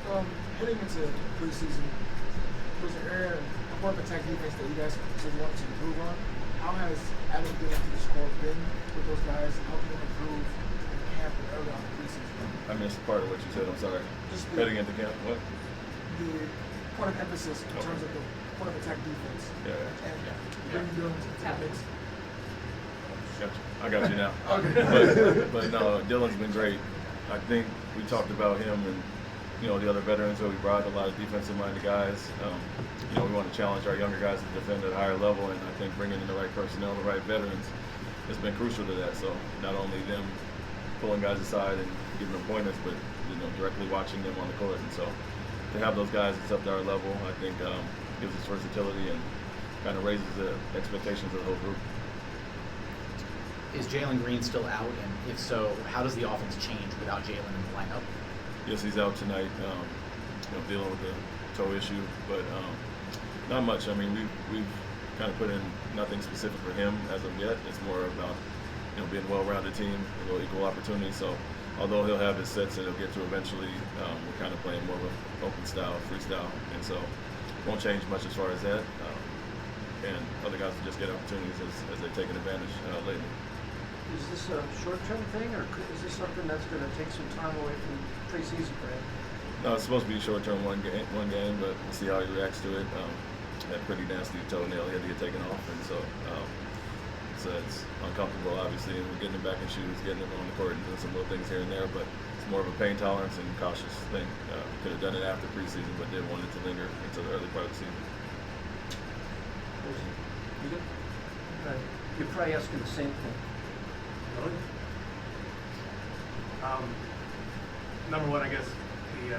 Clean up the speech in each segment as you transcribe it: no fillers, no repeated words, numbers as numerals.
Heading into preseason, was there area of part of attack defense that you guys said you wanted to improve on? How has adding Dylan to the score been with those guys and helping them improve in camp and early on in preseason? I missed part of what you said. I'm sorry. Just Heading into camp, what? The point of emphasis in terms of the point of attack defense. Yeah. And bringing Dylan to the mix. Gotcha. I got you now. Okay. but no, Dylan's been great. I think we talked about him and the other veterans that we brought, a lot of defensive-minded guys. We want to challenge our younger guys to defend at a higher level, and I think bringing in the right personnel, the right veterans, has been crucial to that. So not only them pulling guys aside and giving them pointers, but directly watching them on the court. And so to have those guys that's up to our level, I think gives us versatility and kind of raises the expectations of the whole group. Is Jaylen Green still out? And if so, how does the offense change without Jaylen in the lineup? Yes, he's out tonight, dealing with the toe issue, but not much. I mean, we've kind of put in nothing specific for him as of yet. It's more about being a well-rounded team, a little equal opportunity. So although he'll have his sets that he'll get to eventually, we're kind of playing more of an open style, freestyle, and so it won't change much as far as that. And other guys will just get opportunities as they've taken advantage lately. Is this a short-term thing, or is this something that's going to take some time away from preseason for him? No, it's supposed to be short-term, one game, but we'll see how he reacts to it. Had a pretty nasty toenail he had to get taken off, and so it's uncomfortable, obviously, and we're getting him back in shoes, getting him on the court and doing some little things here and there, but it's more of a pain tolerance and cautious thing. Could have done it after preseason, but didn't want it to linger until the early part of the season. You're probably asking the same thing. Really? Number one, I guess the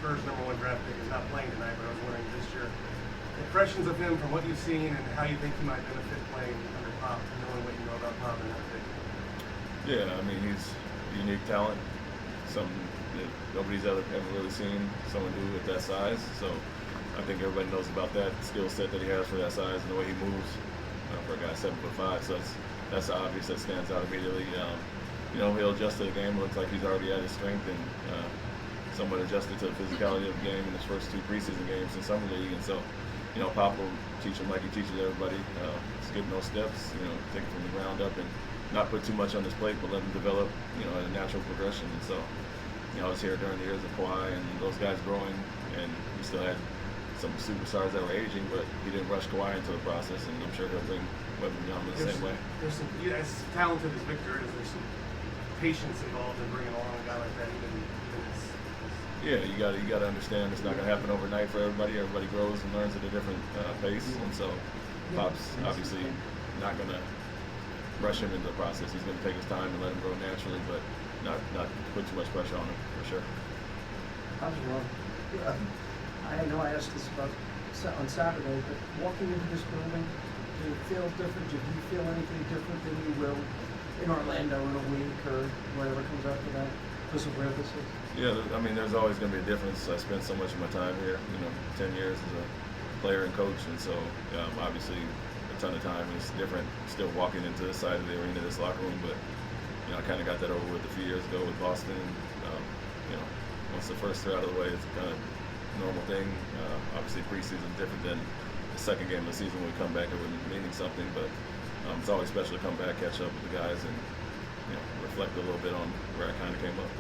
Spurs' #1 draft pick is not playing tonight, but I was wondering just your impressions of him from what you've seen and how you think he might benefit playing under Pop, knowing what you know about Pop and that pick. Yeah, I mean, he's a unique talent, something that nobody's ever really seen someone do at that size. So I think everybody knows about that skill set that he has for that size and the way he moves for a guy 7'5". So that's obvious. That stands out immediately. He'll adjust to the game. It looks like he's already at his strength and somewhat adjusted to the physicality of the game in his first 2 preseason games in summer league. And so, Pop will teach him like he teaches everybody. Skip no steps. Take it from the ground up and not put too much on his plate, but let him develop. At a natural progression. And so, I was here during the years of Kawhi and those guys growing, and we still had some superstars that were aging, but he didn't rush Kawhi into the process, and I'm sure he'll bring Wembanyama the same way. There's some, as talented as Victor is, there's some patience involved in bringing along a guy like that, even as Yeah, you got to understand it's not going to happen overnight for everybody. Everybody grows and learns at a different pace, and so Pop's obviously not going to rush him into the process. He's going to take his time and let him grow naturally, but not put too much pressure on him for sure. How's it going? I know I asked this about on Saturday, but walking into this building, do you feel different? Do you feel anything different than you will in Orlando in a week or whatever comes after that because of where this is? Yeah, I mean, there's always going to be a difference. I spent so much of my time here, 10 years as a player and coach, and so obviously a ton of time. It's different still walking into this side of the arena, this locker room, but I kind of got that over with a few years ago with Boston. Once the first three out of the way, it's kind of normal thing. Obviously preseason is different than the second game of the season when we come back and we're meaning something, but it's always special to come back, catch up with the guys, and reflect a little bit on where I kind of came up.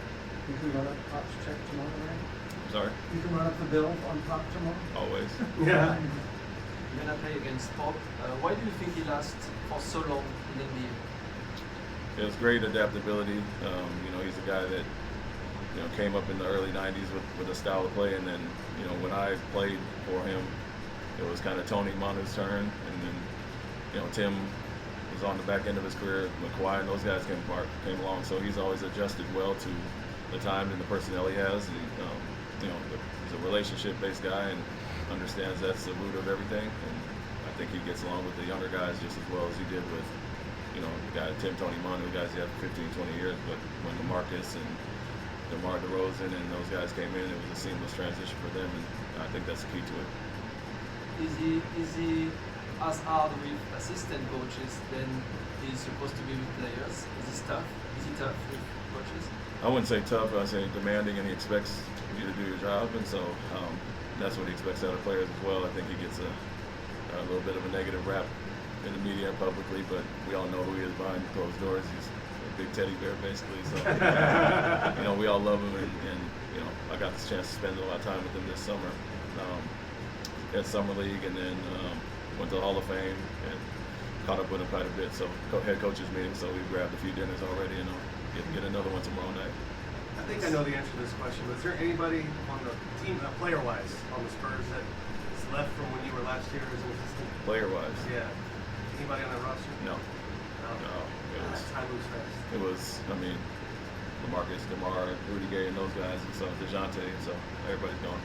You can run up Pop's check tomorrow, right? I'm sorry? You can run up the bill on Pop tomorrow? Always. Yeah. You're gonna play against Pop. Why do you think he lasts for so long in the NBA? It was great adaptability. He's a guy that came up in the early 90s with a style of play, and then when I played for him, it was kind of Tony Manu's turn, and then Tim was on the back end of his career. Kawhi and those guys came along, so he's always adjusted well to the time and the personnel he has. He's a relationship-based guy and understands that's the root of everything, and I think he gets along with the younger guys just as well as he did with the guy Tony Manu, the guys he had for 15, 20 years, but when DeMarcus and DeMar DeRozan and those guys came in, it was a seamless transition for them, and I think that's the key to it. Is he as hard with assistant coaches than he's supposed to be with players? Is he tough with coaches? I wouldn't say tough. I'd say demanding, and he expects you to do your job, and so that's what he expects out of players as well. I think he gets a little bit of a negative rap in the media and publicly, but we all know who he is behind closed doors. He's a big teddy bear, basically. So we all love him, and I got this chance to spend a lot of time with him this summer at Summer League, and then went to the Hall of Fame and caught up with him quite a bit. So head coaches meeting, so we grabbed a few dinners already, and get another one tomorrow night. I think I know the answer to this question, but is there anybody on the team, player-wise, on the Spurs that is left from when you were last year as an assistant? Player-wise? Yeah. Anybody on that roster? No. No. Time moves fast. It was, LaMarcus, DeMar, Rudy Gay, and those guys, and so DeJounte, and so everybody's gone.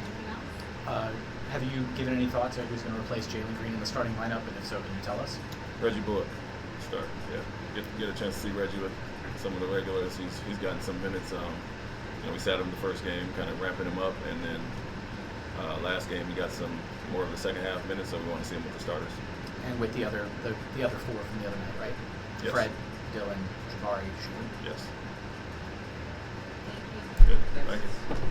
Anything else? Have you given any thought to who's going to replace Jaylen Green in the starting lineup? And if so, can you tell us? Reggie Bullock, start. Yeah, get a chance to see Reggie with some of the regulars. He's gotten some minutes. We sat him the first game, kind of ramping him up, and then last game he got some more of the second half minutes. So we want to see him with the starters. And with the other four from the other night, right? Yes. Fred, Dylan, Jabari, Shulin. Yes. Thank you. Good. Thank you.